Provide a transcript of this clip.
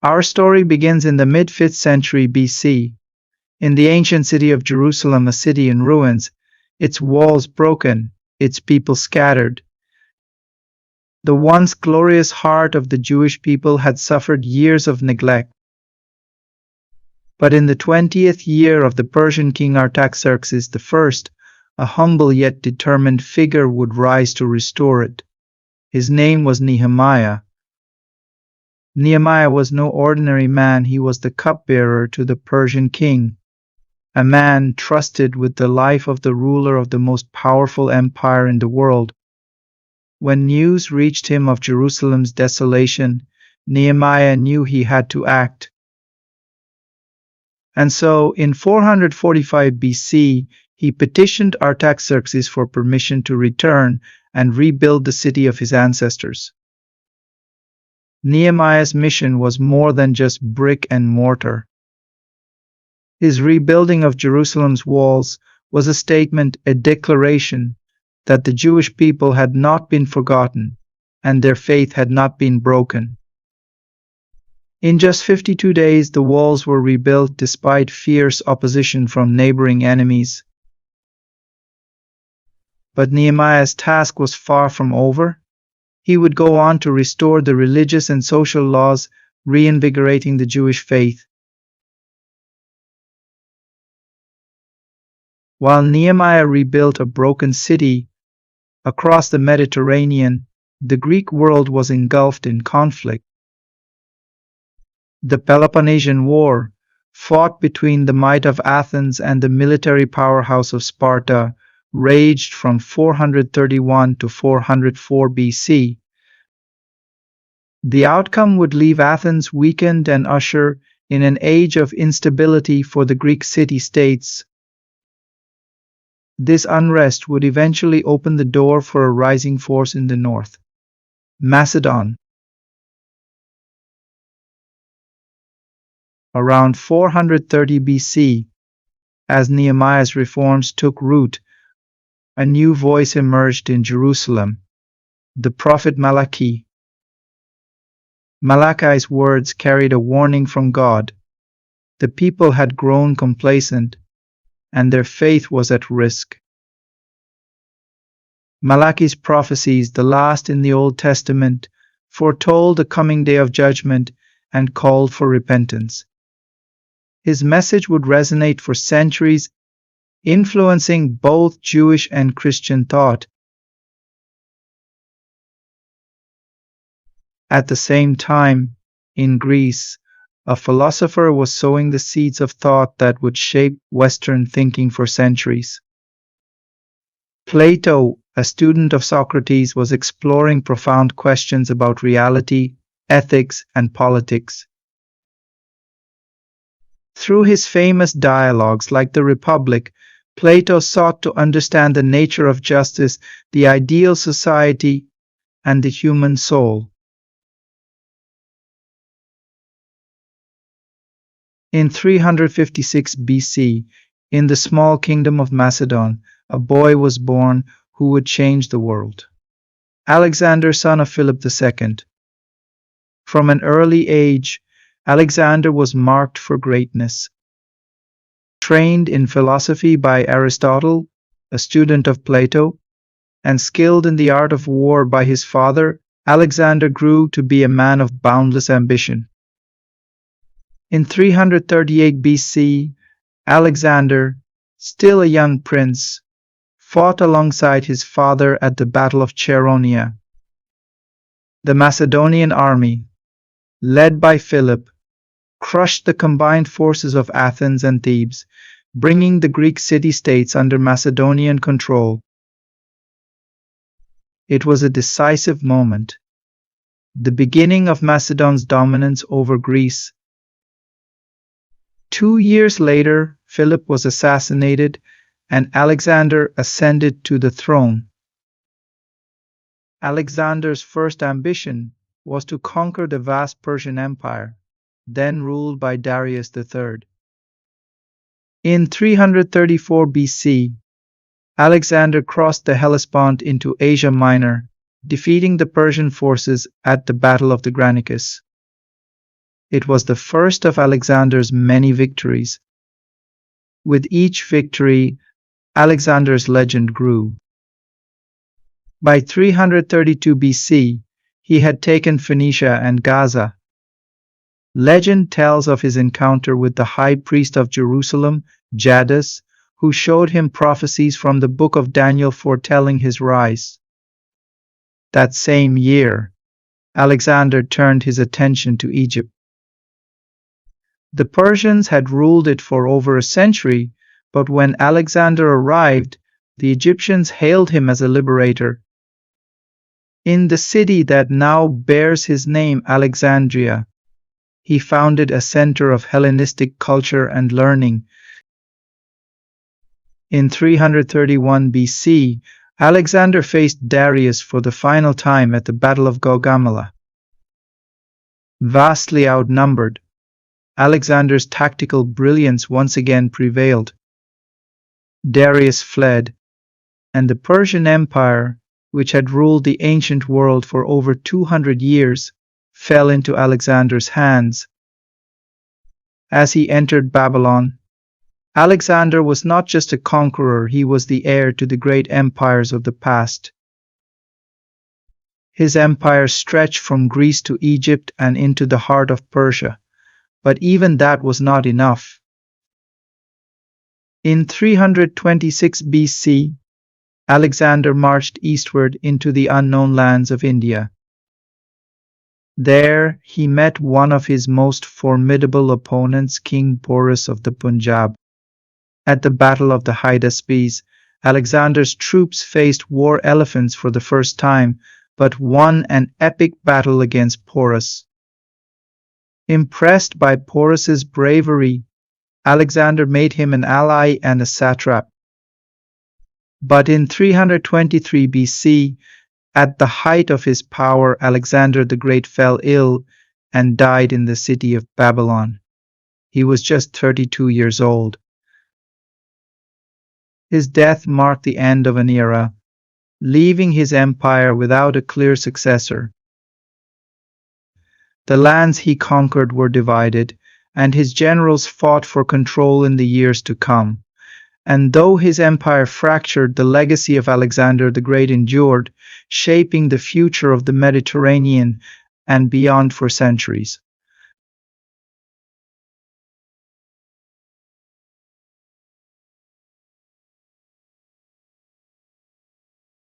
Our story begins in the mid-5th century BC, in the ancient city of Jerusalem, a city in ruins, its walls broken, its people scattered. The once glorious heart of the Jewish people had suffered years of neglect. But in the 20th year of the Persian king Artaxerxes I, a humble yet determined figure would rise to restore it. His name was Nehemiah. Nehemiah was no ordinary man, he was the cupbearer to the Persian king, a man trusted with the life of the ruler of the most powerful empire in the world. When news reached him of Jerusalem's desolation, Nehemiah knew he had to act. And so, in 445 BC, he petitioned Artaxerxes for permission to return and rebuild the city of his ancestors. Nehemiah's mission was more than just brick and mortar. His rebuilding of Jerusalem's walls was a statement, a declaration, that the Jewish people had not been forgotten and their faith had not been broken. In just 52 days, the walls were rebuilt despite fierce opposition from neighboring enemies. But Nehemiah's task was far from over. He would go on to restore the religious and social laws, reinvigorating the Jewish faith. While Nehemiah rebuilt a broken city across the Mediterranean, the Greek world was engulfed in conflict. The Peloponnesian War, fought between the might of Athens and the military powerhouse of Sparta, raged from 431 to 404 BC. The outcome would leave Athens weakened and usher in an age of instability for the Greek city-states. This unrest would eventually open the door for a rising force in the north, Macedon. Around 430 BC, as Nehemiah's reforms took root, a new voice emerged in Jerusalem, the prophet Malachi. Malachi's words carried a warning from God. The people had grown complacent, and their faith was at risk. Malachi's prophecies, the last in the Old Testament, foretold the coming day of judgment and called for repentance. His message would resonate for centuries, influencing both Jewish and Christian thought. At the same time, in Greece, a philosopher was sowing the seeds of thought that would shape Western thinking for centuries. Plato, a student of Socrates, was exploring profound questions about reality, ethics, and politics. Through his famous dialogues like the Republic, Plato sought to understand the nature of justice, the ideal society, and the human soul. In 356 BC, in the small kingdom of Macedon, a boy was born who would change the world. Alexander, son of Philip II. From an early age, Alexander was marked for greatness. Trained in philosophy by Aristotle, a student of Plato, and skilled in the art of war by his father, Alexander grew to be a man of boundless ambition. In 338 BC, Alexander, still a young prince, fought alongside his father at the Battle of Chaeronea. The Macedonian army, led by Philip, crushed the combined forces of Athens and Thebes, bringing the Greek city-states under Macedonian control. It was a decisive moment, the beginning of Macedon's dominance over Greece. 2 years later, Philip was assassinated and Alexander ascended to the throne. Alexander's first ambition was to conquer the vast Persian Empire, then ruled by Darius III. In 334 BC, Alexander crossed the Hellespont into Asia Minor, defeating the Persian forces at the Battle of the Granicus. It was the first of Alexander's many victories. With each victory, Alexander's legend grew. By 332 BC, he had taken Phoenicia and Gaza. Legend tells of his encounter with the high priest of Jerusalem, Jadus, who showed him prophecies from the book of Daniel foretelling his rise. That same year, Alexander turned his attention to Egypt. The Persians had ruled it for over a century, but when Alexander arrived, the Egyptians hailed him as a liberator. In the city that now bears his name, Alexandria, he founded a center of Hellenistic culture and learning. In 331 BC, Alexander faced Darius for the final time at the Battle of Gaugamela. Vastly outnumbered, Alexander's tactical brilliance once again prevailed. Darius fled, and the Persian Empire, which had ruled the ancient world for over 200 years, fell into Alexander's hands. As he entered Babylon, Alexander was not just a conqueror, he was the heir to the great empires of the past. His empire stretched from Greece to Egypt and into the heart of Persia, but even that was not enough. In 326 BC, Alexander marched eastward into the unknown lands of India. There, he met one of his most formidable opponents, King Porus of the Punjab. At the Battle of the Hydaspes, Alexander's troops faced war elephants for the first time, but won an epic battle against Porus. Impressed by Porus's bravery, Alexander made him an ally and a satrap. But in 323 BC, at the height of his power, Alexander the Great fell ill and died in the city of Babylon. He was just 32 years old. His death marked the end of an era, leaving his empire without a clear successor. The lands he conquered were divided, and his generals fought for control in the years to come. And though his empire fractured, the legacy of Alexander the Great endured, shaping the future of the Mediterranean and beyond for centuries.